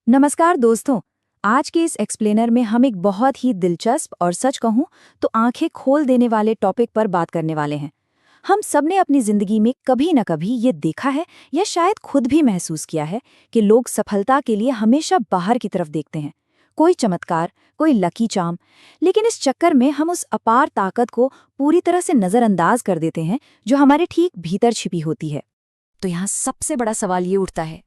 नमस्कार दोस्तों। आज के इस एक्सप्लेनर में हम एक बहुत ही दिलचस्प और सच कहूं तो आंखें खोल देने वाले टॉपिक पर बात करने वाले हैं। हम सबने अपनी जिंदगी में कभी न कभी ये देखा है या शायद खुद भी महसूस किया है कि लोग सफलता के लिए हमेशा बाहर की तरफ देखते हैं, कोई चमत्कार, कोई लकी चार्म। लेकिन इस चक्कर में हम उस अपार ताकत को पूरी तरह से नजरअंदाज कर देते हैं जो हमारे ठीक भीतर छिपी होती है। तो यहाँ सबसे बड़ा सवाल ये उठता है,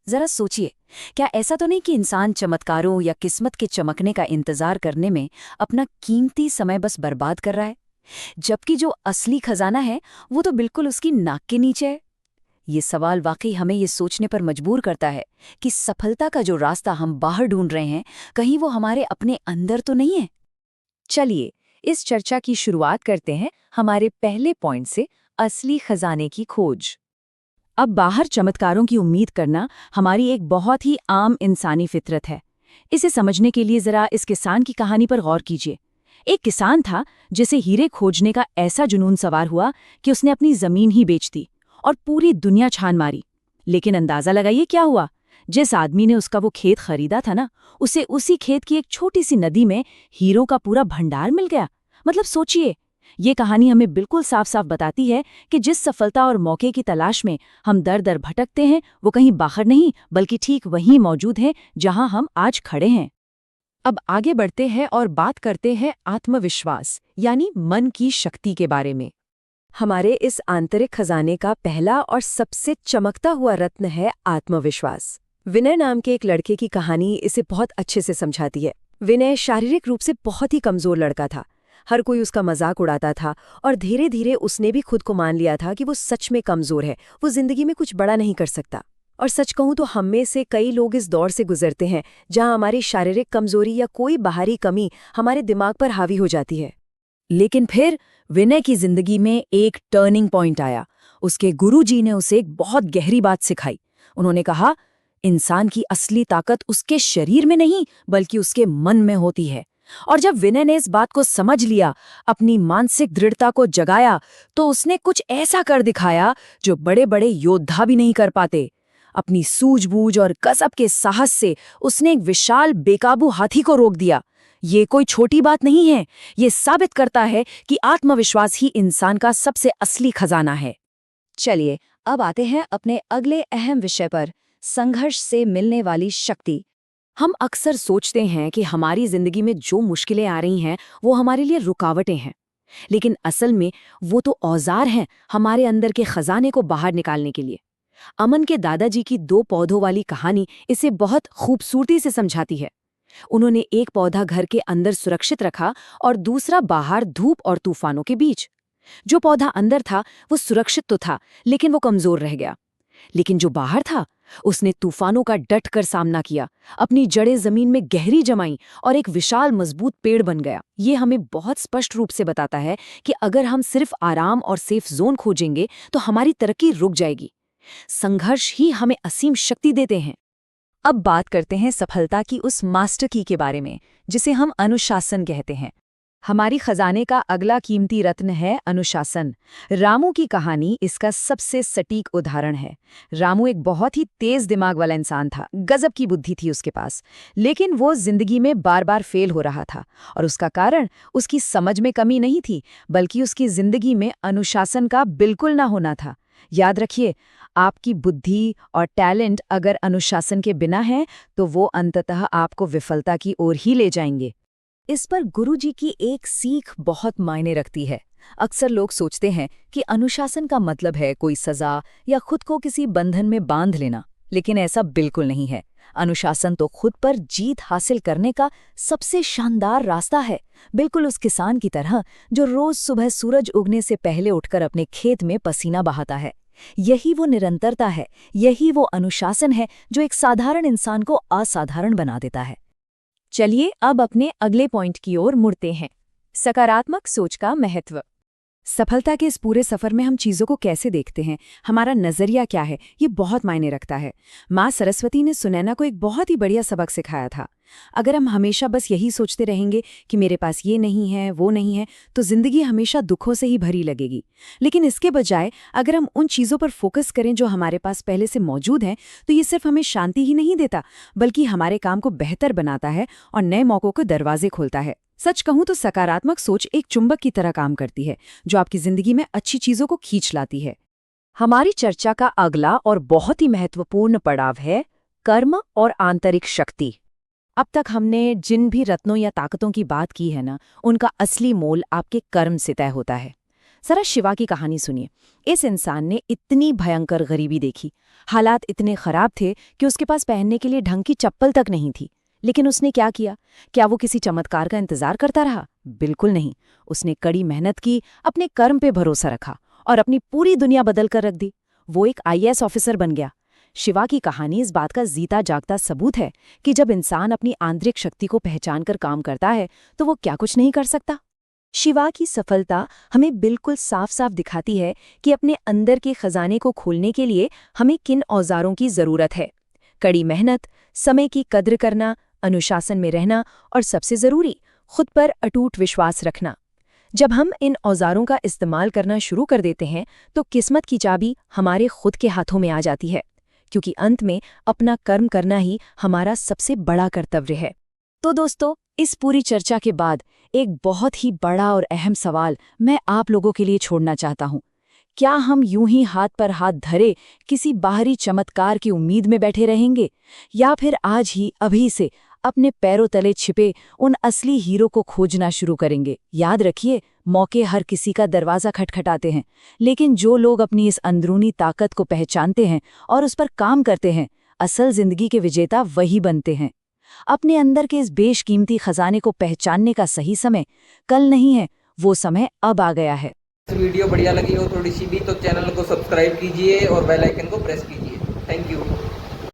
जरा सोचिए, क्या ऐसा तो नहीं कि इंसान चमत्कारों या किस्मत के चमकने का इंतजार करने में अपना कीमती समय बस बर्बाद कर रहा है, जबकि जो असली खजाना है वो तो बिल्कुल उसकी नाक के नीचे है। ये सवाल वाकई हमें ये सोचने पर मजबूर करता है कि सफलता का जो रास्ता हम बाहर ढूंढ रहे हैं, कहीं वो हमारे अपने अंदर तो नहीं है। चलिए इस चर्चा की शुरुआत करते हैं हमारे पहले पॉइंट से, असली खजाने की खोज। अब बाहर चमत्कारों की उम्मीद करना हमारी एक बहुत ही आम इंसानी फितरत है। इसे समझने के लिए जरा इस किसान की कहानी पर गौर कीजिए। एक किसान था जिसे हीरे खोजने का ऐसा जुनून सवार हुआ कि उसने अपनी जमीन ही बेच दी और पूरी दुनिया छान मारी। लेकिन अंदाजा लगाइए क्या हुआ। जिस आदमी ने उसका वो खेत खरीदा था ना, उसे उसी खेत की एक छोटी सी नदी में हीरों का पूरा भंडार मिल गया। मतलब सोचिए, ये कहानी हमें बिल्कुल साफ साफ बताती है कि जिस सफलता और मौके की तलाश में हम दर दर भटकते हैं, वो कहीं बाहर नहीं बल्कि ठीक वहीं मौजूद है जहां हम आज खड़े हैं। अब आगे बढ़ते हैं और बात करते हैं आत्मविश्वास यानी मन की शक्ति के बारे में। हमारे इस आंतरिक खजाने का पहला और सबसे चमकता हुआ रत्न है आत्मविश्वास। विनय नाम के एक लड़के की कहानी इसे बहुत अच्छे से समझाती है। विनय शारीरिक रूप से बहुत ही कमजोर लड़का था। हर कोई उसका मजाक उड़ाता था और धीरे धीरे उसने भी खुद को मान लिया था कि वो सच में कमजोर है, वो जिंदगी में कुछ बड़ा नहीं कर सकता। और सच कहूं तो हम में से कई लोग इस दौर से गुजरते हैं जहां हमारी शारीरिक कमजोरी या कोई बाहरी कमी हमारे दिमाग पर हावी हो जाती है। लेकिन फिर विनय की जिंदगी में एक टर्निंग पॉइंट आया। उसके गुरुजी ने उसे एक बहुत गहरी बात सिखाई। उन्होंने कहा, इंसान की असली ताकत उसके शरीर में नहीं बल्कि उसके मन में होती है। और जब विनय ने इस बात को समझ लिया, अपनी मानसिक दृढ़ता को जगाया, तो उसने कुछ ऐसा कर दिखाया जो बड़े बड़े योद्धा भी नहीं कर पाते। अपनी सूझबूझ और गजब के साहस से उसने एक विशाल बेकाबू हाथी को रोक दिया। ये कोई छोटी बात नहीं है। ये साबित करता है कि आत्मविश्वास ही इंसान का सबसे असली खजाना है। चलिए अब आते हैं अपने अगले अहम विषय पर, संघर्ष से मिलने वाली शक्ति। हम अक्सर सोचते हैं कि हमारी जिंदगी में जो मुश्किलें आ रही हैं वो हमारे लिए रुकावटें हैं, लेकिन असल में वो तो औजार हैं हमारे अंदर के खजाने को बाहर निकालने के लिए। अमन के दादाजी की 2 पौधों वाली कहानी इसे बहुत खूबसूरती से समझाती है। उन्होंने एक पौधा घर के अंदर सुरक्षित रखा और दूसरा बाहर धूप और तूफानों के बीच। जो पौधा अंदर था वो सुरक्षित तो था, लेकिन वो कमजोर रह गया। लेकिन जो बाहर था, उसने तूफानों का डट कर सामना किया, अपनी जड़ें जमीन में गहरी जमाई और एक विशाल मजबूत पेड़ बन गया। ये हमें बहुत स्पष्ट रूप से बताता है कि अगर हम सिर्फ आराम और सेफ जोन खोजेंगे तो हमारी तरक्की रुक जाएगी। संघर्ष ही हमें असीम शक्ति देते हैं। अब बात करते हैं सफलता की उस मास्टर की के बारे में जिसे हम अनुशासन कहते हैं। हमारी खजाने का अगला कीमती रत्न है अनुशासन। रामू की कहानी इसका सबसे सटीक उदाहरण है। रामू एक बहुत ही तेज दिमाग वाला इंसान था, गजब की बुद्धि थी उसके पास, लेकिन वो जिंदगी में बार बार फेल हो रहा था। और उसका कारण उसकी समझ में कमी नहीं थी, बल्कि उसकी जिंदगी में अनुशासन का बिल्कुल ना होना था। याद रखिए, आपकी बुद्धि और टैलेंट अगर अनुशासन के बिना है तो वो अंततः आपको विफलता की ओर ही ले जाएंगे। इस पर गुरुजी की एक सीख बहुत मायने रखती है। अक्सर लोग सोचते हैं कि अनुशासन का मतलब है कोई सजा या खुद को किसी बंधन में बांध लेना, लेकिन ऐसा बिल्कुल नहीं है। अनुशासन तो खुद पर जीत हासिल करने का सबसे शानदार रास्ता है, बिल्कुल उस किसान की तरह जो रोज सुबह सूरज उगने से पहले उठकर अपने खेत में पसीना बहाता है। यही वो निरंतरता है, यही वो अनुशासन है जो एक साधारण इंसान को असाधारण बना देता है। चलिए अब अपने अगले पॉइंट की ओर मुड़ते हैं, सकारात्मक सोच का महत्व। सफलता के इस पूरे सफर में हम चीजों को कैसे देखते हैं, हमारा नजरिया क्या है, ये बहुत मायने रखता है। माँ सरस्वती ने सुनैना को एक बहुत ही बढ़िया सबक सिखाया था। अगर हम हमेशा बस यही सोचते रहेंगे कि मेरे पास ये नहीं है, वो नहीं है, तो जिंदगी हमेशा दुखों से ही भरी लगेगी। लेकिन इसके बजाय अगर हम उन चीज़ों पर फोकस करें जो हमारे पास पहले से मौजूद हैं, तो ये सिर्फ हमें शांति ही नहीं देता, बल्कि हमारे काम को बेहतर बनाता है और नए मौक़ों को दरवाजे खोलता है। सच कहूं तो सकारात्मक सोच एक चुंबक की तरह काम करती है, जो आपकी जिंदगी में अच्छी चीज़ों को खींच लाती है। हमारी चर्चा का अगला और बहुत ही महत्वपूर्ण पड़ाव है कर्म और आंतरिक शक्ति। अब तक हमने जिन भी रत्नों या ताकतों की बात की है ना, उनका असली मोल आपके कर्म से तय होता है। जरा शिवा की कहानी सुनिए। इस इंसान ने इतनी भयंकर गरीबी देखी, हालात इतने खराब थे कि उसके पास पहनने के लिए ढंग की चप्पल तक नहीं थी। लेकिन उसने क्या किया? क्या वो किसी चमत्कार का इंतजार करता रहा? बिल्कुल नहीं। उसने कड़ी मेहनत की, अपने कर्म पे भरोसा रखा और अपनी पूरी दुनिया बदल कर रख दी। वो एक आईएएस ऑफिसर बन गया। शिवा की कहानी इस बात का जीता जागता सबूत है कि जब इंसान अपनी आंतरिक शक्ति को पहचान कर काम करता है तो वो क्या कुछ नहीं कर सकता। शिवा की सफलता हमें बिल्कुल साफ साफ दिखाती है कि अपने अंदर के खजाने को खोलने के लिए हमें किन औजारों की जरूरत है। कड़ी मेहनत, समय की कद्र करना, अनुशासन में रहना और सबसे जरूरी खुद पर अटूट विश्वास रखना। जब हम इन औजारों का इस्तेमाल करना शुरू कर देते हैं तो किस्मत की चाबी हमारे खुद के हाथों में आ जाती है, क्योंकि अंत में अपना कर्म करना ही हमारा सबसे बड़ा कर्तव्य है। तो दोस्तों, इस पूरी चर्चा के बाद एक बहुत ही बड़ा और अहम सवाल मैं आप लोगों के लिए छोड़ना चाहता हूँ। क्या हम यूं ही हाथ पर हाथ धरे किसी बाहरी चमत्कार की उम्मीद में बैठे रहेंगे, या फिर आज ही अभी से अपने पैरों तले छिपे उन असली हीरो को खोजना शुरू करेंगे? याद रखिए, मौके हर किसी का दरवाज़ा खटखटाते हैं, लेकिन जो लोग अपनी इस अंदरूनी ताकत को पहचानते हैं और उस पर काम करते हैं, असल जिंदगी के विजेता वही बनते हैं। अपने अंदर के इस बेशकीमती खजाने को पहचानने का सही समय कल नहीं है, वो समय अब आ गया है। वीडियो बढ़िया लगी हो थोड़ी सी भी तो चैनल को सब्सक्राइब कीजिए और बेल आइकन को प्रेस कीजिए। Thank you.